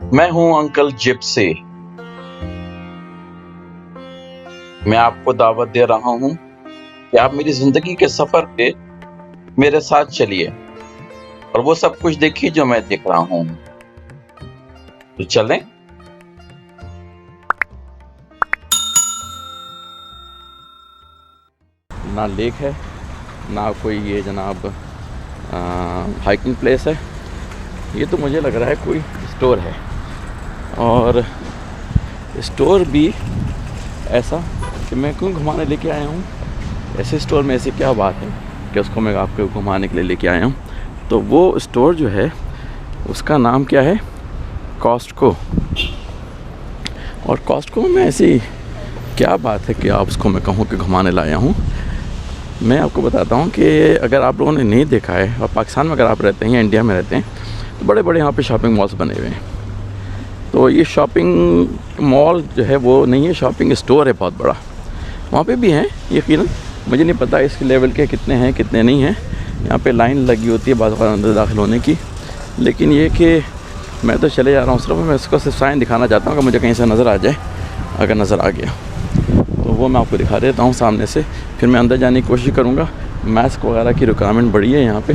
मैं हूं uncle Gypsy. मैं आपको दावत दे रहा हूं कि आप मेरी जिंदगी के सफर पे मेरे साथ चलिए और वो सब कुछ देखिए जो मैं देख रहा हूं। तो चलें। ना लेक है, ना कोई ये जनाब हाइकिंग प्लेस है। ये तो मुझे लग रहा है कोई स्टोर है, और स्टोर भी ऐसा कि मैं क्यों घुमाने लेके आया हूँ। ऐसे स्टोर में ऐसी क्या बात है कि उसको मैं आपको घुमाने के लिए लेके आया हूँ। तो वो स्टोर जो है उसका नाम क्या है, कॉस्टको। और कॉस्टको में ऐसी क्या बात है कि आप उसको मैं कहूँ कि घुमाने लाया हूँ। मैं आपको बताता हूँ कि अगर आप लोगों ने नहीं देखा है और पाकिस्तान में अगर आप रहते हैं या इंडिया में रहते हैं तो बड़े बड़े यहाँ पे शॉपिंग मॉल्स बने हुए हैं। तो ये शॉपिंग मॉल जो है वो नहीं है, शॉपिंग स्टोर है बहुत बड़ा। वहाँ पे भी हैं यकीनन, मुझे नहीं पता इसके लेवल के कितने हैं कितने नहीं हैं। यहाँ पे लाइन लगी होती है बाद अंदर दाखिल होने की, लेकिन ये कि मैं तो चले जा रहा हूँ सिर्फ, मैं इसको सिर्फ साइन दिखाना चाहता हूँ कि मुझे कहीं से नज़र आ जाए। अगर नज़र आ गया तो वो मैं आपको दिखा देता हूँ सामने से, फिर मैं अंदर जाने की कोशिश करूँगा। मास्क वगैरह की रिक्वायरमेंट बड़ी है यहाँ पे।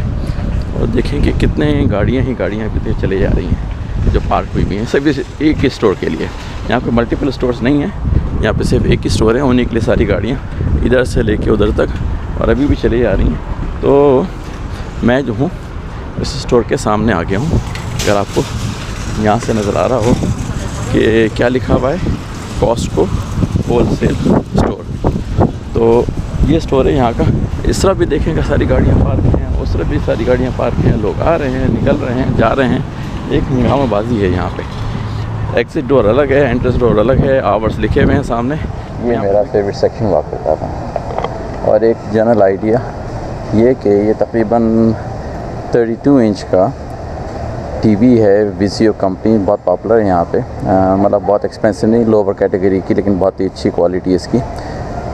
और देखें कि कितने गाड़ियाँ कितनी चले जा रही हैं जो पार्क हुई भी हैं, सभी एक ही स्टोर के लिए। यहाँ पे मल्टीपल स्टोर्स नहीं हैं, यहाँ पे सिर्फ एक ही स्टोर है, उन्हीं के लिए सारी गाड़ियाँ इधर से लेके उधर तक और अभी भी चली जा रही हैं। तो मैं जो हूँ इस स्टोर के सामने आ गया हूँ। अगर आपको यहाँ से नज़र आ रहा हो कि क्या लिखा हुआ है, कॉस्टको होलसेल स्टोर। तो ये स्टोर है यहाँ का। इस तरफ भी देखेंगे सारी गाड़ियाँ पार्क हैं, उस तरफ भी सारी गाड़ियाँ पार्क हैं, लोग आ रहे हैं निकल रहे हैं जा रहे हैं। एक हंगामाबाजी है यहाँ पे। एग्ज़िट डोर अलग है, एंट्रेंस डोर अलग है, आवर्स लिखे हुए हैं सामने। ये मेरा फेवरेट सेक्शन वापस आता है। और एक जनरल आइडिया ये कि ये तकरीबन 32 इंच का टीवी है, विजियो कंपनी बहुत पॉपुलर है यहाँ पे। मतलब बहुत एक्सपेंसिव नहीं, लोअर कैटेगरी की, लेकिन बहुत ही अच्छी क्वालिटी इसकी।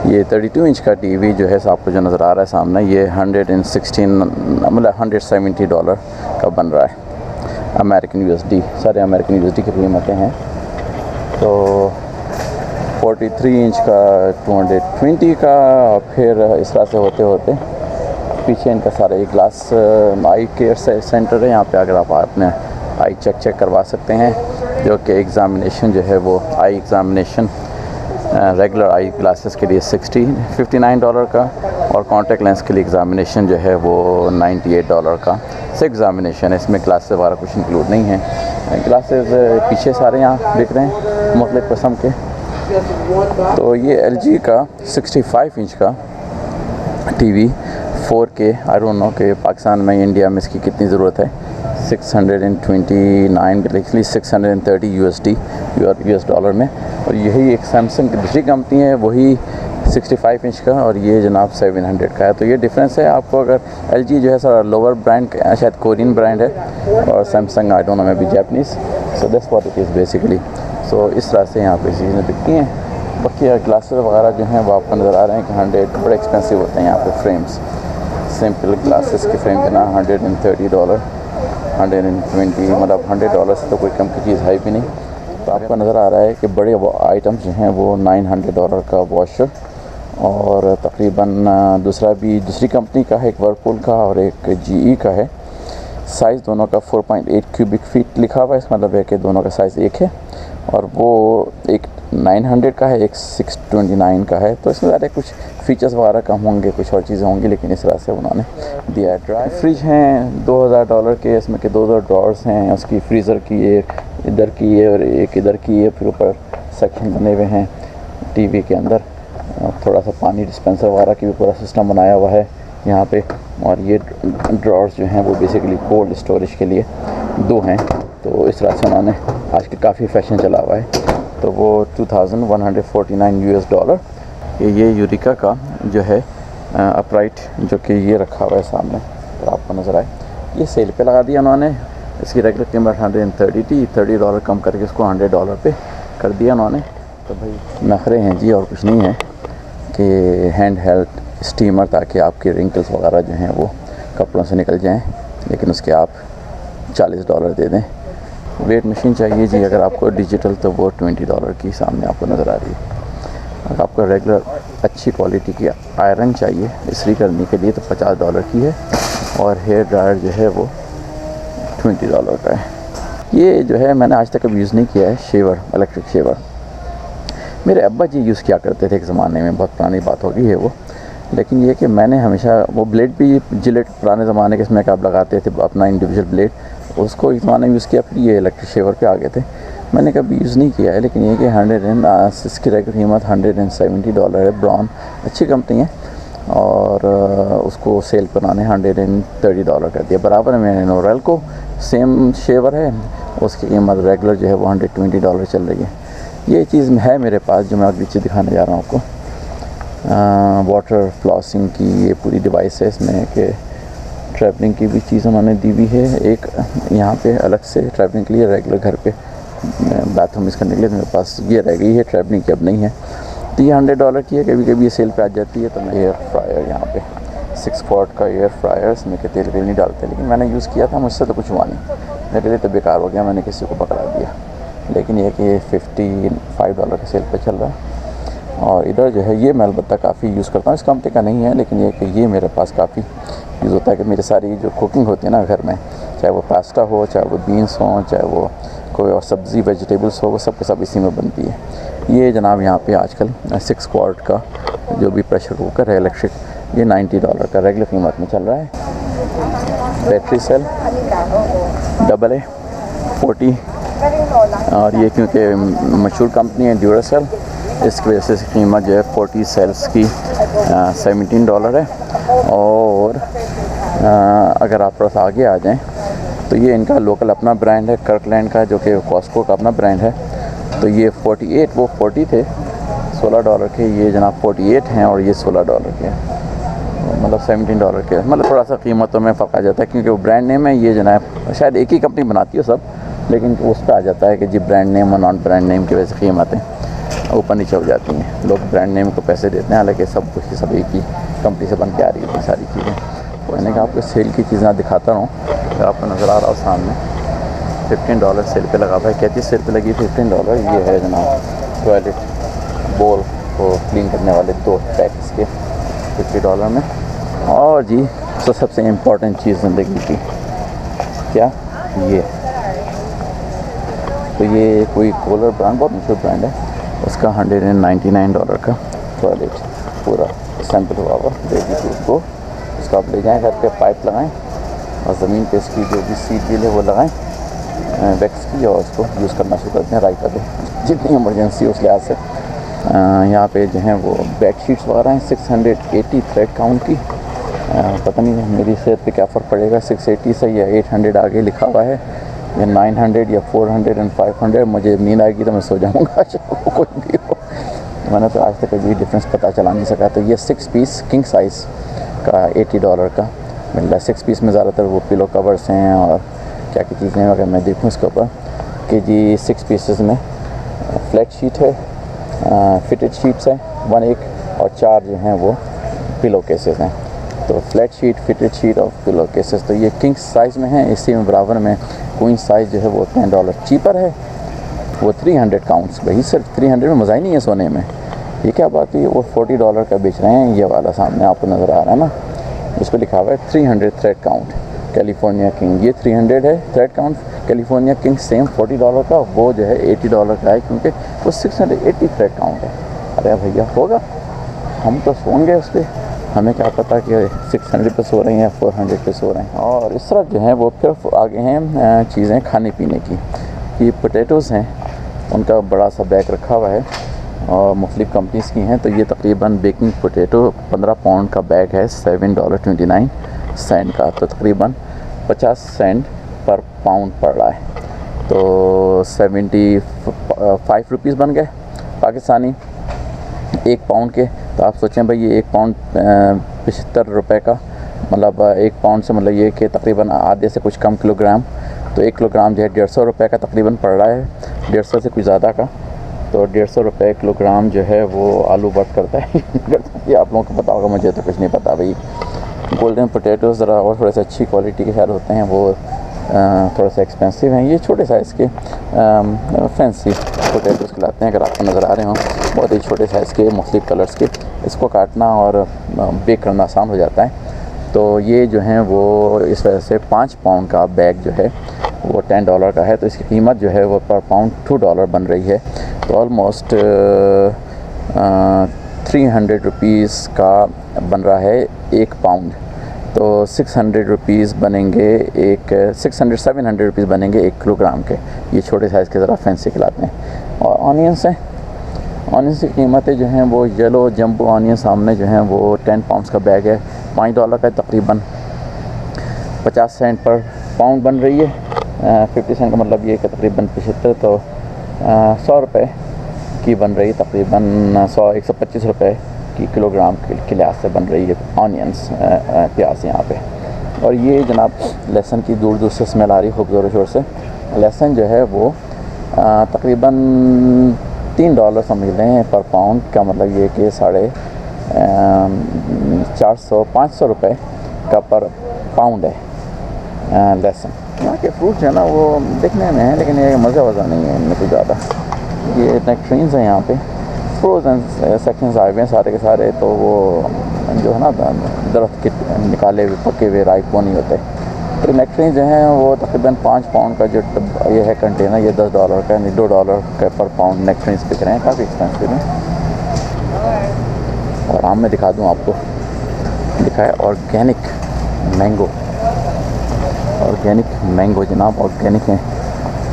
ये 32 इंच का टीवी जो है आपको जो नज़र आ रहा है सामने, ये 116 मतलब $170 का बन रहा है अमेरिकन यूएसडी। सारे अमेरिकन यूएसडी की कीमतें हैं। तो 43 इंच का 220 का, फिर इस तरह से होते होते पीछे इनका सारा ये ग्लास आई केयर सेंटर है। यहाँ पे अगर आप अपने आई चेक करवा सकते हैं, जो कि एग्ज़ामिनेशन जो है वो आई एग्ज़ामिनेशन रेगुलर आई ग्लासेस के लिए $59 का, और कॉन्टैक्ट लेंस के लिए एग्ज़ामिनेशन जो है वो $98 का। सिर्फ एग्ज़ामिनेशन है, इसमें ग्लासेस वगैरह कुछ इंक्लूड नहीं है। ग्लासेस पीछे सारे यहाँ दिख रहे हैं मुख्तलिफ़ किस्म के। तो ये LG का 65 इंच का TV 4K, I don't no कि पाकिस्तान में इंडिया में इसकी कितनी ज़रूरत है। 629 बेसिकली 630 US डॉलर में। और यही एक सैमसंग की दूसरी कंपनी है, वही 65 इंच का, और ये जनाब 700 का है। तो ये डिफरेंस है आपको। अगर LG जो है सर लोअर ब्रांड, शायद कोरियन ब्रांड है, और Samsung I don't know maybe Japanese. So that's what it is basically. सो इस तरह से यहाँ पे चीज़ें बिकती हैं। बाकी ग्लासेस वगैरह जो हैं वो आपको नज़र आ रहे हैं कि 100 बड़े एक्सपेंसिव होते हैं यहाँ पे फ्रेम्स। सिंपल ग्लासेस के फ्रेम के ना $130, 120, मतलब $100 से तो कोई कम की चीज़ है भी नहीं। तो आपको नज़र आ रहा है कि बड़े आइटम्स जो हैं वो $900 का वॉशर, और तकरीबन दूसरी कंपनी का है, एक वर्लपूल का और एक GE का है। साइज़ दोनों का 4.8 क्यूबिक फीट लिखा हुआ है, इसका मतलब है कि दोनों का साइज़ एक है। और वो एक 900 का है, एक 629 का है। तो इसमें ज़्यादा कुछ फीचर्स वगैरह कम होंगे, कुछ और चीज़ें होंगी, लेकिन इस तरह से उन्होंने दिया है। ड्राई फ्रिज हैं $2000 के, इसमें के 2 ड्रॉर्स हैं। उसकी फ्रीज़र की एक इधर की है और एक इधर की है, फिर ऊपर सेक्शन बने हुए हैं टीवी के अंदर। थोड़ा सा पानी डिस्पेंसर वगैरह की भी पूरा सिस्टम बनाया हुआ है यहाँ पे। और ये ड्रॉर्स जो हैं वो बेसिकली कोल्ड स्टोरेज के लिए 2 हैं। तो इस तरह से उन्होंने आजकल काफ़ी फैशन चला हुआ है। तो वो $2149 US। ये यूरिका का जो है अपराइट, जो कि ये रखा हुआ है सामने, तो आपको नज़र आए, ये सेल पे लगा दिया उन्होंने। इसकी रेगुलर कीमत 130 थी, $30 कम करके इसको $100 पे कर दिया उन्होंने। तो भाई नखरे हैं जी, और कुछ नहीं है कि हैंड हेल्ड स्टीमर, ताकि आपके रिंकल्स वगैरह जो हैं वो कपड़ों से निकल जाएं, लेकिन उसके आप $40 दे दें वेट मशीन चाहिए जी अगर आपको डिजिटल, तो वो $20 की सामने आपको नज़र आ रही है। अगर आपको रेगुलर अच्छी क्वालिटी की आयरन चाहिए इस्त्री करने के लिए तो $50 की है, और हेयर ड्रायर जो है वो $20 का है। ये जो है मैंने आज तक कभी यूज़ नहीं किया है, शेवर, इलेक्ट्रिक शेवर। मेरे अब्बा जी यूज़ किया करते थे एक ज़माने में, बहुत पुरानी बात हो गई है वो। लेकिन ये कि मैंने हमेशा वो ब्लेड भी जिलेट पुराने ज़माने के इसमें आप लगाते थे अपना इंडिविजुअल ब्लेड, उसको इस ज़माने में यूज़ किया, फिर ये इलेक्ट्रिक शेवर पे आ गए थे। मैंने कभी यूज़ नहीं किया है, लेकिन ये कि इसकी रेगुलर कीमत $170 है। ब्राउन अच्छी कंपनी है, और उसको सेल पर आने $130 कर दिया। बराबर में नोरेल को सेम शेवर है, उसकी कीमत रेगुलर जो है वो $120 चल रही है। ये चीज़ है मेरे पास जो मैं अगली चीज़ दिखाने जा रहा हूँ आपको। वाटर फ्लॉसिंग की ये पूरी डिवाइस है, इसमें कि ट्रैवलिंग की भी चीज़ उन्होंने दी हुई है। एक यहाँ पे अलग से ट्रैवलिंग के लिए, रेगुलर घर पे बाथरूम यूज़ करने के लिए मेरे पास ये रह गई है, ट्रैवलिंग की अब नहीं है। तो ये $100 की है, कभी कभी ये सेल पे आ जाती है। तो मैं एयर फ्रायर यहाँ पे 6 क्वार्ट का एयर फ्रायर, इसमें के तेल नहीं डालते, लेकिन मैंने यूज़ किया था, मुझसे तो कुछ हुआ नहीं, मेरे लिए तो बेकार हो गया, मैंने किसी को पकड़ा दिया। लेकिन ये कि $55 के सेल पे चल रहा है। और इधर जो है ये मैं अलबत्ता काफ़ी यूज़ करता हूँ, इस कंपनी का नहीं है, लेकिन ये कि ये मेरे पास काफ़ी यूज़ होता है कि मेरी सारी जो कुकिंग होती है ना घर में, चाहे वो पास्ता हो, चाहे वो बीन्स हो, चाहे वो कोई और सब्ज़ी वेजिटेबल्स हो, वो सब के सब इसी में बनती है। ये जनाब यहाँ पे आजकल 6 क्वार्ट का जो भी प्रेशर कुकर है इलेक्ट्रिक, ये $90 का रेगुलर कीमत में चल रहा है। बैटरी सेल AA 40, और ये क्योंकि मशहूर कंपनी है ड्यूरासेल, इसकी वजह से कीमत जो है 40 सेल्स की $17 है। और अगर आप थोड़ा सा आगे आ जाएं तो ये इनका लोकल अपना ब्रांड है, कर्कलैंड का, जो कि कॉस्को का अपना ब्रांड है। तो ये 48, वो 40 थे, $16 के, ये जनाब 48 हैं, और ये $16 के, मतलब $17 के। मतलब थोड़ा सा कीमतों में फ़र्क आ जाता है, क्योंकि वो ब्रांड नेम है, ये जनाब शायद एक ही कंपनी बनाती है सब, लेकिन उस पर आ जाता है कि जी ब्रांड नेम और नॉन ब्रांड नेम की वजह से कीमतें ऊपर नीचे हो जाती हैं। लोग ब्रांड नेम को पैसे देते हैं, हालांकि सब कुछ सब एक ही कंपनी से बन के आ रही है सारी चीज़ें। मैंने कहा आपको सेल की चीज़ें दिखाता रहूँ, तो आपको नज़र आ रहा हो सामने $15 सेल पे लगा हुआ है। क्या चीज़ सेल पे लगी? $15। ये है जनाब टॉयलेट बोल को क्लीन करने वाले 2 पैक्स के $50 में। और जी तो सबसे इम्पोर्टेंट चीज़ ज़िंदगी की, क्या ये, तो ये कोई कूलर ब्रांड, बहुत मशहूर ब्रांड है, उसका $199 का टॉयलेट पूरा सैंपल हुआ हुआ बेबी टूथ को। उसको आप ले जाएँ घर पे, पाइप लगाएं और ज़मीन पे इसकी जो भी सीट व्हील है वो लगाएं वैक्स की, और उसको यूज़ करना शुरू करते हैं राइट पे जितनी इमरजेंसी उस लिहाज से। यहाँ पे जो हैं वो बेड शीट्स वगैरह हैं 680 थ्रेड काउंट की। पता नहीं मेरी सेहत पे क्या फ़र्क पड़ेगा, 680 से या 800 आगे लिखा हुआ है, या 900 या 400 एंड 500। मुझे नींद आएगी तो मैं सो जाऊँगा, कोई भी हो। मैंने तो आज तक अभी डिफरेंस पता चला नहीं सका। तो ये 6 पीस किंग साइज़ का $80 का मिल रहा है। 6 पीस में ज़्यादातर वो पिलो कवर्स हैं और क्या क्या चीज़ें हैं, अगर मैं देखूँ इसके ऊपर कि जी 6 पीसेस में फ्लैट शीट है, फिटेड शीट्स हैं 1 और 4 जो हैं वो पिलो केसेस हैं। तो फ्लैट शीट, फिटेड शीट और पिलो केसेस, तो ये किंग साइज़ में है। इसी में बराबर में क्वीन साइज़ जो है वो $10 चीपर है, वो 300 काउंट्स। भाई सिर्फ 300 में मज़ा ही नहीं है सोने में। ये क्या बात है, वो $40 का बेच रहे हैं। ये वाला सामने आपको नज़र आ रहा है ना, इस पर लिखा हुआ है 300 थ्रेड काउंट कैलिफोर्निया किंग। ये 300 है thread count. California king same $40 का, वो जो है $80 का है, क्योंकि वो 680 थ्रेड काउंट है। अरे भैया होगा, हम तो सोएंगे उस पर, हमें क्या पता कि 600 पे सो रहे हैं या 400 पे सो रहे हैं। और इस तरफ जो है वो फिर आगे हैं चीज़ें खाने पीने की। ये पोटैटोज़ हैं, उनका बड़ा सा बैग रखा हुआ है और मुख्तलिफ़ कंपनीज़ की हैं। तो ये तकरीबन बेकिंग पोटैटो 15 पाउंड का बैग है, $7.29 का, तो तकरीबन 50 सेंट पर पाउंड पड़ रहा है। तो 75 रुपीज़ बन गए पाकिस्तानी 1 पाउंड के। तो आप सोचें भाई ये 1 पाउंड 75 रुपये का, मतलब 1 पाउंड से मतलब ये कि तकरीबन आधे से कुछ कम किलोग्राम। तो 1 किलोग्राम जो है 150 रुपये का तकरीबन पड़ रहा है, 150 से कुछ ज़्यादा का। तो 150 रुपये किलोग्राम जो है वो आलू वर्थ करता है। ये आप लोगों को पता होगा, मुझे तो कुछ नहीं पता भाई। गोल्डन पोटैटोज़ ज़रा और थोड़े से अच्छी क्वालिटी के ख्याल होते हैं, वो थोड़ा सा एक्सपेंसिव हैं। ये छोटे साइज़ के फैंसी पोटैटोज़ खिलाते हैं, अगर आपको नज़र आ रहे हों, बहुत ही छोटे साइज़ के मुख्तलिफ कलर्स के। इसको काटना और बेक करना आसान हो जाता है। तो ये जो हैं वो इस वजह से 5 पाउंड का बैग जो है वो $10 का है, तो इसकी कीमत जो है वो पर पाउंड $2 बन रही है। तो ऑलमोस्ट 300 रुपीज़ का बन रहा है 1 पाउंड। तो 600 रुपीज़ बनेंगे 700 रुपीज़ बनेंगे 1 किलोग्राम के। ये छोटे साइज़ के ज़रा फैंसी खिलाते हैं। और ऑनियंस हैं, ऑनियंस की कीमतें जो हैं वो येलो जंबो ऑनियन सामने जो हैं वो 10 पाउंड्स का बैग है, $5 का तकरीबन 50 सेंट पर पाउंड बन रही है। 50 सेंट का मतलब ये कि तकरीबन 75, तो 100 रुपये की बन रही है, तकरीबन 125 रुपये की किलोग्राम के लिहाज से बन रही है ऑनियंस, प्याज यहाँ पे। और ये जनाब लहसुन की दूर दूर से स्मेल आ रही है खूब ज़ोर शोर से। लहसुन जो है वो तकरीबन $3 समझ लें पर पाउंड का, मतलब ये कि 450-500 रुपये का पर पाउंड है लहसुन। यहाँ के फ्रूट्स जो है ना वो दिखने में है, लेकिन ये मज़ा वज़ा नहीं है इनमें कुछ ज़्यादा। ये नेक्ट्रीन्स हैं यहाँ पे, फ्रोजन सेक्शंस आए हुए हैं सारे के सारे। तो वो जो है ना दरख्त के निकाले हुए पके हुए राइप वो नहीं होते। तो नेक्ट्रीन जो हैं वो तकरीबन 5 पाउंड का जो ये है कंटेनर, ये $10 का, यानी $2 का पर पाउंड नेक्ट्रीन्स बिक रहे हैं, काफ़ी एक्सपेंसिव हैं। और आम में दिखा दूँ आपको, दिखाए ऑर्गेनिक मैंगो, ऑर्गेनिक मैंगो जनाब, ऑर्गेनिक हैं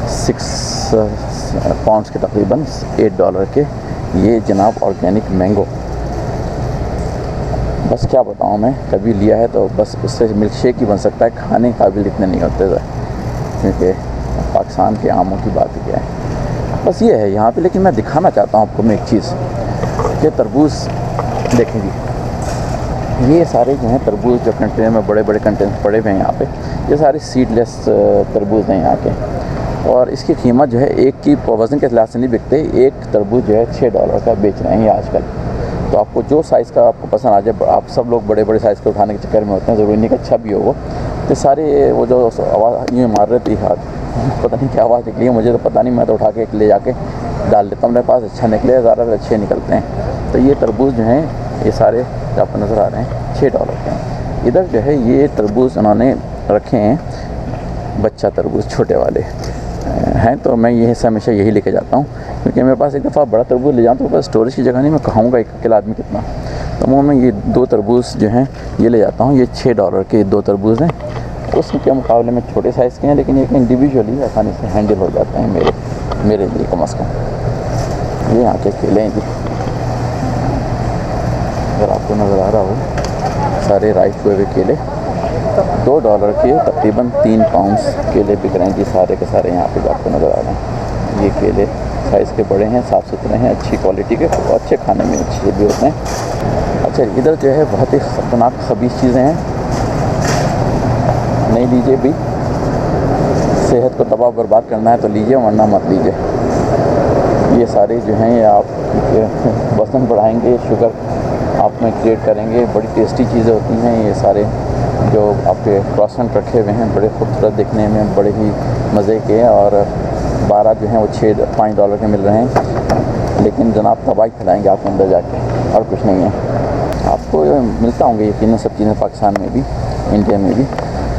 6 पाउंड्स के तकरीबन $8 के। ये जनाब ऑर्गेनिक मैंगो, बस क्या बताऊँ मैं, कभी लिया है तो बस उससे मिल्क शेक ही बन सकता है, खाने काबिल इतने नहीं होते थे, क्योंकि पाकिस्तान के आमों की बात ही क्या है। बस ये है यहाँ पे। लेकिन मैं दिखाना चाहता हूँ आपको मैं एक चीज़, कि तरबूज देखेंगे, ये सारे जो हैं तरबूज जो कंटेनर में बड़े बड़े कंटेनर पड़े हुए हैं यहाँ पे, ये सारे सीडलेस तरबूज हैं यहाँ के। और इसकी कीमत जो है एक की वज़न के लिहाज से नहीं बिकते, एक तरबूज जो है $6 का बेच रहे हैं ये आजकल। तो आपको जो साइज़ का आपको पसंद आ जाए, आप सब लोग बड़े बड़े साइज़ के उठाने के चक्कर में होते हैं, ज़रूरी नहीं कि अच्छा भी हो वो। तो सारे वो जो आवाज़ यूँ मार रहे थे हाथ, पता नहीं क्या आवाज़ निकली है, मुझे तो पता नहीं, मैं तो उठा के ले जाके डाल देता हूँ मेरे पास, अच्छा निकले, ज़्यादातर अच्छे निकलते हैं। तो ये तरबूज जो हैं ये सारे जो आपको नज़र आ रहे हैं $6 के हैं। इधर जो है ये तरबूज उन्होंने रखे हैं बच्चा तरबूज छोटे वाले हैं, तो मैं ये हमेशा यही लेके जाता हूँ, क्योंकि मेरे पास एक दफ़ा बड़ा तरबूज ले जाऊँ तो बस स्टोरेज की जगह नहीं, मैं खाऊंगा एक अकेला आदमी कितना। तो मैं ये 2 तरबूज जो हैं ये ले जाता हूँ। ये $6 के 2 तरबूज हैं, उसके मुकाबले में छोटे साइज़ के हैं, लेकिन एक इंडिविजुअली आसानी से हैंडल हो जाते हैं मेरे लिए कम अज़ कम। ये यहाँ के केले हैं जी, अगर आपको नज़र आ रहा हो, सारे राइप हुए हुए केले $2 के तकरीबन 3 पाउंड्स केले बिक रहे हैं जी, सारे के सारे यहाँ पे जो आपको नज़र आ रहे हैं। ये केले साइज़ के बड़े हैं, साफ़ सुथरे हैं, अच्छी क्वालिटी के, अच्छे खाने में अच्छे भी होते हैं। अच्छा, इधर जो है बहुत ही ख़तरनाक खबीस चीज़ें हैं, नहीं लीजिए भी, सेहत को तबाह बर्बाद करना है तो लीजिए, वरना मत लीजिए। ये सारे जो हैं ये आप वज़न बढ़ाएंगे, शुगर आप में क्रिएट करेंगे। बड़ी टेस्टी चीज़ें होती हैं ये सारे जो आपके क्रॉसेंट रखे हुए हैं, बड़े खूबसूरत दिखने में, बड़े ही मज़े के, और 12 जो हैं वो $5 के मिल रहे हैं, लेकिन जनाब तबाही फैलाएँगे आपके अंदर जाके, और कुछ नहीं है। आपको मिलता होंगे यकीनन सब चीज़ें पाकिस्तान में भी, इंडिया में भी।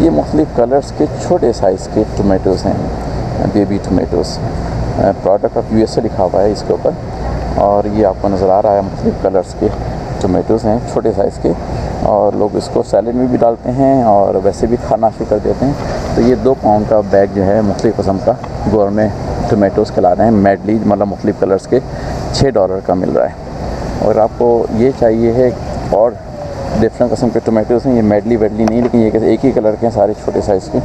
ये मुख्तलिफ़ कलर्स के छोटे साइज़ के टोमेटोज़ हैं, baby tomatoes, product of USA लिखा हुआ है इसके ऊपर, और ये आपको नज़र आ रहा है मुख्तलिफ़ कलर्स के टोमेटोज़ हैं छोटे साइज़ के, और लोग इसको सैलेड में भी डालते हैं और वैसे भी खाना शुरू कर देते हैं। तो ये 2 पाउंड का बैग जो है मुख्तलिफ़ किस्म का गोरमे टोमेटोज़ खिला रहे हैं, मेडली मतलब मुख्तलिफ़ कलर्स के, $6 का मिल रहा है। और आपको ये चाहिए है और डिफरेंट किस्म के टोमेटोज़ हैं, ये मेडली वेडली नहीं, लेकिन ये एक ही कलर के हैं सारे छोटे साइज़ के।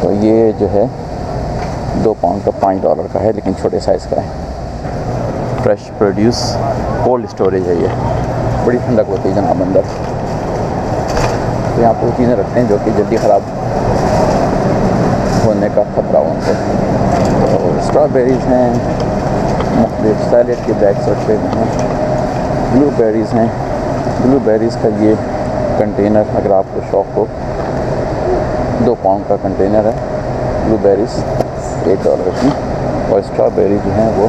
तो ये जो है 2 पाउंड का $5 का है, लेकिन छोटे साइज़ का है। फ्रेश प्रोड्यूस कोल्ड स्टोरेज है ये, बड़ी ठंडक होती है जनाब अंदर। तो यहाँ पर चीज़ें रखते हैं जो कि जल्दी ख़राब होने का ख़तरा हो उनको। तो स्ट्रॉबेरीज़ हैं, मुख्तलिफ सैलेड के बैग्स रखे हुए हैं, ब्लूबेरीज़ हैं, ब्लूबेरीज़ का ये कंटेनर अगर आपको शौक़ हो 2 पाउंड का कंटेनर है। ब्लूबेरीज $8 की, और स्ट्रॉबेरी जो हैं वो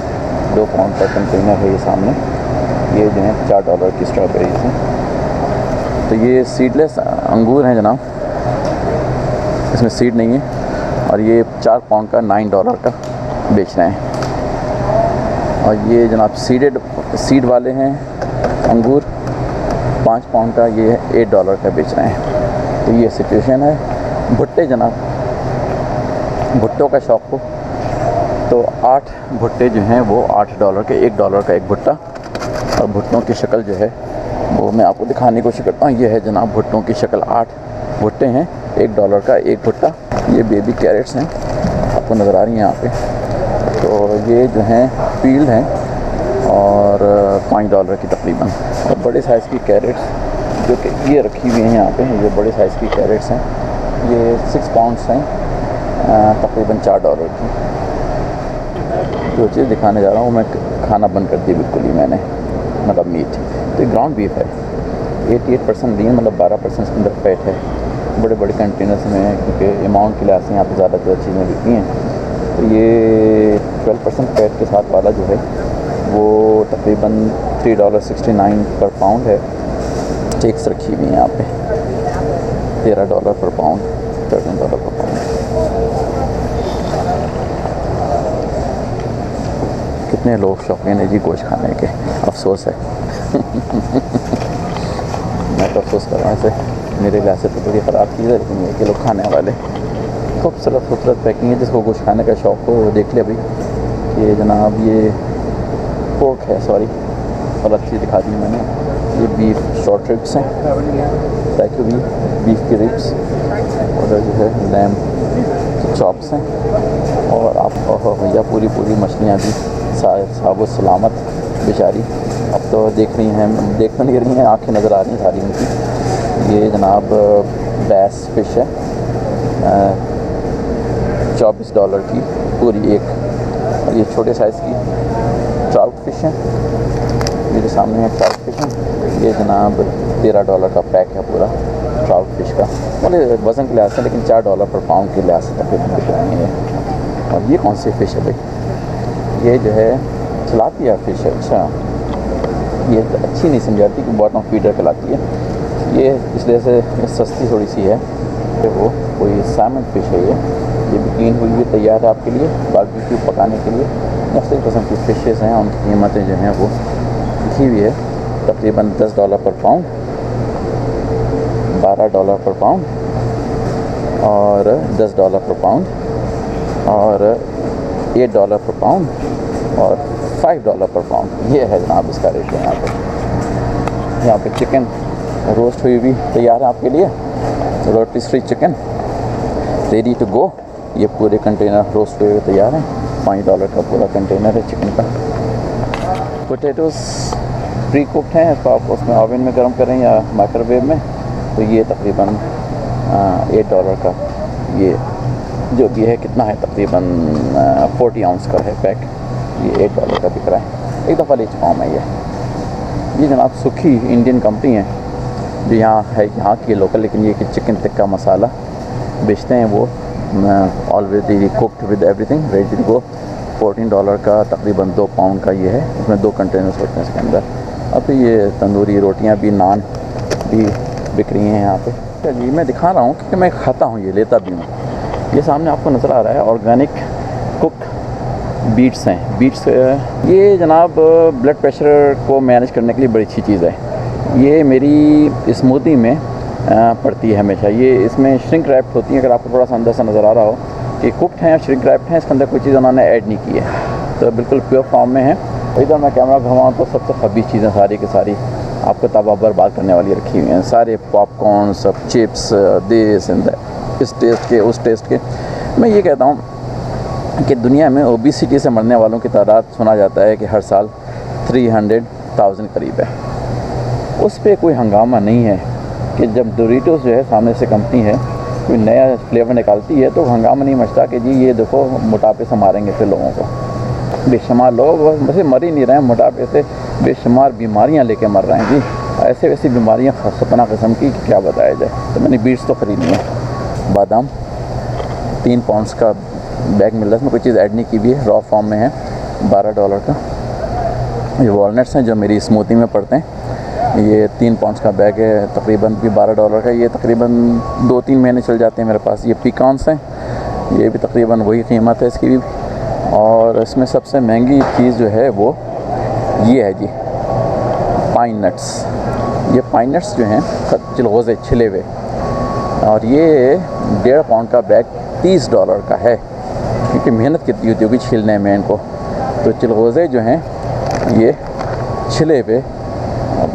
2 पाउंड का कंटेनर है। ये सामने ये जो है $4 की स्ट्रॉबेरीज हैं। तो ये सीडलेस अंगूर हैं जनाब, इसमें सीड नहीं है, और ये 4 पाउंड का $9 का बेच रहे हैं। और ये जनाब सीड वाले हैं अंगूर, 5 पाउंड का, ये $8 का बेच रहे हैं। तो ये सिचुएशन है। भुट्टे जनाब, भुट्टों का शौक़ हो तो 8 भुट्टे जो हैं वो $8 के, $1 का एक भुट्टा। और भुट्टों की शक्ल जो है वो मैं आपको दिखाने की कोशिश करता हूँ। ये है जनाब भुट्टों की शक्ल, 8 भुट्टे हैं, $1 का एक भुट्टा। ये बेबी कैरेट्स हैं, आपको नज़र आ रही हैं यहाँ पे। तो ये जो हैं पील्ड हैं और $5 की तकरीबन। और बड़े साइज़ की कैरेट्स जो कि ये रखी हुई हैं यहाँ पे, ये बड़े साइज़ की कैरेट्स हैं, ये 6 पाउंड्स हैं, तकरीबन $4 की। जो चीज़ दिखाने जा रहा हूँ मैं खाना बंद कर दी बिल्कुल ही मैंने, मतलब मीट। तो ग्राउंड बीफ है, 88% लीन, मतलब 12% इसके अंदर फैट है। बड़े बड़े कंटेनर्स में है क्योंकि अमाउंट की लिहाज से यहाँ पर ज़्यादातर चीज़ें बिकती हैं। तो ये 12% फैट के साथ वाला जो है वो तकरीबन $3.69 पर पाउंड है। चेक्स रखी हुई हैं यहाँ पे, $13 पर पाउंड, $13 पर पाउंड। कितने लोग शौकीन है जी गोश्त खाने के, अफसोस है। मैं तो अफसोस कर रहा हूँ, ऐसे मेरे लिहाज से तो बड़ी ख़राब चीज़ है, लेकिन ये कि लोग खाने वाले। खूबसूरत पैकिंग है, जिसको गोश्त खाने का शौक़ हो वो देख ले अभी। ये जनाब ये पोर्क है, सॉरी गलत चीज़ दिखा दी मैंने। ये बीफ शॉर्ट रिब्स हैं, ताकि भी बीफ की रिब्स, और जो है लैम चॉप्स हैं। और आप भैया पूरी मछलियाँ भी साबुत सलामत बेचारी, अब तो देख रही हैं, देख तो नहीं रही हैं, आँखें नज़र आ रही हैं सारी उनकी। ये जनाब बैस फ़िश है, $24 की पूरी एक। और ये छोटे साइज़ की ट्राउट फ़िश है, मेरे सामने है ट्राउट फ़िश है। ये जनाब $13 का पैक है पूरा ट्राउट फ़िश का, मतलब वज़न के लिहाज से, लेकिन $4 पर पाउंड के लिहाज से तकरीबन बिक रही है। और ये कौन सी फ़िश है भाई? ये जो है तिलापिया फ़िश है। अच्छा, ये अच्छी नहीं समझाती कि बॉटम फीडर कहलाती है ये, इसलिए से सस्ती थोड़ी सी है। तो वो कोई सैमन फ़िश है ये भी क्लीन हुई हुई तैयार है आपके लिए बारबेक्यू पकाने के लिए। मुख्तलिफ़ किस्म की फ़िशेस हैं, उनकी कीमतें जो हैं वो लिखी हुई है, तकरीबन $10 पर पाउंड, $12 पर पाउंड, और $10 पर पाउंड, और $8 पर पाउंड, और $5 पर पाउंड। ये है जनाब इसका रेट है। यहाँ पे चिकन रोस्ट हुई भी तैयार है आपके लिए, रोटिस-फ्री चिकन रेडी टू गो। ये पूरे कंटेनर रोस्ट हुए तैयार हैं, $5 का पूरा कंटेनर है चिकन का। पोटैटोज़ प्री कुक्ड हैं, इसको आप उसमें ओवन में गर्म करें या माइक्रोवेव में, तो ये तकरीबन $8 का, ये जो भी है कितना है तकरीबन 40 आउंस का है पैक, ये $8 का बिक रहा है। एक दफ़ा ले चुका हूँ मैं ये जनाब सुखी इंडियन कंपनी है जो यहाँ है, यहाँ की लोकल, लेकिन ये कि चिकन टिक्का मसाला बेचते हैं वो, already cooked with everything ready to go. $14 का तकरीबन 2 पाउंड का ये है, इसमें 2 कंटेनर्स होते हैं इसके अंदर। अब ये तंदूरी रोटियाँ भी, नान भी बिक रही हैं यहाँ पे। जी मैं दिखा रहा हूँ क्योंकि मैं खाता हूँ, ये लेता भी हूँ। ये सामने आपको नज़र आ रहा है ऑर्गेनिक कुक्ड बीट्स हैं। बीट्स ये जनाब ब्लड प्रेशर को मैनेज करने के लिए बड़ी अच्छी चीज़ है। ये मेरी स्मूदी में पड़ती है हमेशा। ये इसमें श्रिंक रैप्ड होती है, अगर आपको थोड़ा सा अंदर से नज़र आ रहा हो कि कुक्ड हैं, श्रिंक रैप्ड हैं, इसके अंदर कोई चीज़ उन्होंने ऐड नहीं की है, तो बिल्कुल प्योर फॉर्म में है। इधर मैं कैमरा घुमाऊँ तो सबसे खबीज़ चीज़ें सारी की सारी आपको तबाह बर्बाद करने वाली रखी हुई हैं। सारे पॉपकॉर्न, सब चिप्स, दिस एंड दैट, इस टेस्ट के उस टेस्ट के। मैं ये कहता हूँ कि दुनिया में ओबेसिटी से मरने वालों की तादाद सुना जाता है कि हर साल 300,000 करीब है। उस पर कोई हंगामा नहीं है कि जब डोरिटोस जो है सामने से कंपनी है कोई नया फ्लेवर निकालती है तो हंगामा नहीं मचता कि जी ये देखो मोटापे से मारेंगे फिर लोगों को। बेशुमार लोग बस मर ही नहीं रहे हैं मोटापे से, बेशुमार बीमारियां लेके मर रहे हैं जी, ऐसे वैसी बीमारियां खतरनाक किस्म की क्या बताया जाए। तो मैंने बीट्स तो ख़रीदनी है, बादाम 3 पाउंड्स का बैग मिल रहा है, इसमें कोई चीज़ ऐड नहीं की हुई है, रॉ फॉर्म में है, $12 का। ये वॉलनट्स हैं जो मेरी स्मूदी में पड़ते हैं, ये 3 पाउंड्स का बैग है, तकरीबन भी $12 का। ये तकरीबन 2-3 महीने चल जाते हैं मेरे पास। ये पिकॉन्स हैं, ये भी तकरीबन वही कीमत है इसकी भी। और इसमें सबसे महंगी चीज़ जो है वो ये है जी, पाइन नट्स। ये पाइन नट्स जो हैं चिलगोज़े छिले हुए, और ये 1.5 पाउंड का बैग $30 का है, क्योंकि मेहनत कितनी होती होगी छीलने में इनको। तो चिलगोज़े जो हैं ये छिले हुए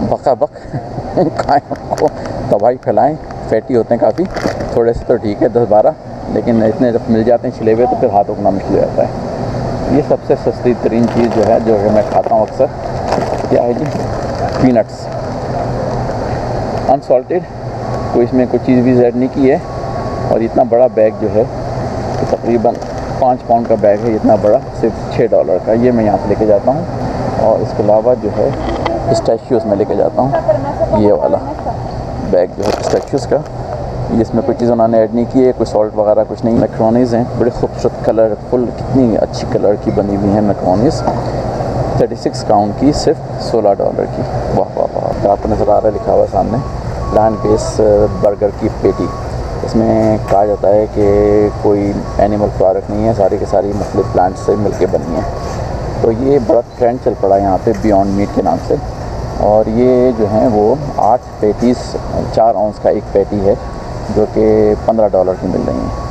बका खाएँ उनको, तबाही फैलाएँ। फैटी होते हैं काफ़ी, थोड़े से तो ठीक है 10-12, लेकिन इतने जब मिल जाते हैं छिले हुए तो फिर हाथ रोकना मुश्किल हो जाता है। ये सबसे सस्ती तरीन चीज़ जो है, जो मैं खाता हूँ अक्सर, क्या है जी, पीनट्स अनसॉल्टेड, कोई इसमें कोई चीज़ भी ऐड नहीं की है। और इतना बड़ा बैग जो है तो तकरीबन 5 पाउंड का बैग है, इतना बड़ा, सिर्फ $6 का। ये मैं यहाँ से लेके जाता हूँ। और इसके अलावा जो है पिस्ताशियोज़ में लेके जाता हूँ, ये वाला बैग जो है पिस्ताशियोज़ का, इसमें कोई चीज़ उन्होंने ऐड नहीं की है, कोई सॉल्ट वगैरह कुछ नहीं। मैक्रोनीज़ हैं, बड़े खूबसूरत कलरफुल, कितनी अच्छी कलर की बनी हुई हैं मैक्रोनीज़, 36 काउंट की, सिर्फ $16 की। वाह वाह वाह। आपको नज़र आ रहा है लिखा हुआ सामने, प्लांट बेस्ड बर्गर की पेटी। इसमें कहा जाता है कि कोई एनिमल प्रोडक्ट नहीं है, सारी की सारी मुख्तलिफ प्लांट से मिलके बनी है। तो ये बड़ा ट्रेंड चल पड़ा है यहाँ पे बियॉन्ड मीट के नाम से। और ये जो हैं वो 8 पैटीज़, 4 आउंस का एक पैटी है, जो कि $15 की मिल रही हैं।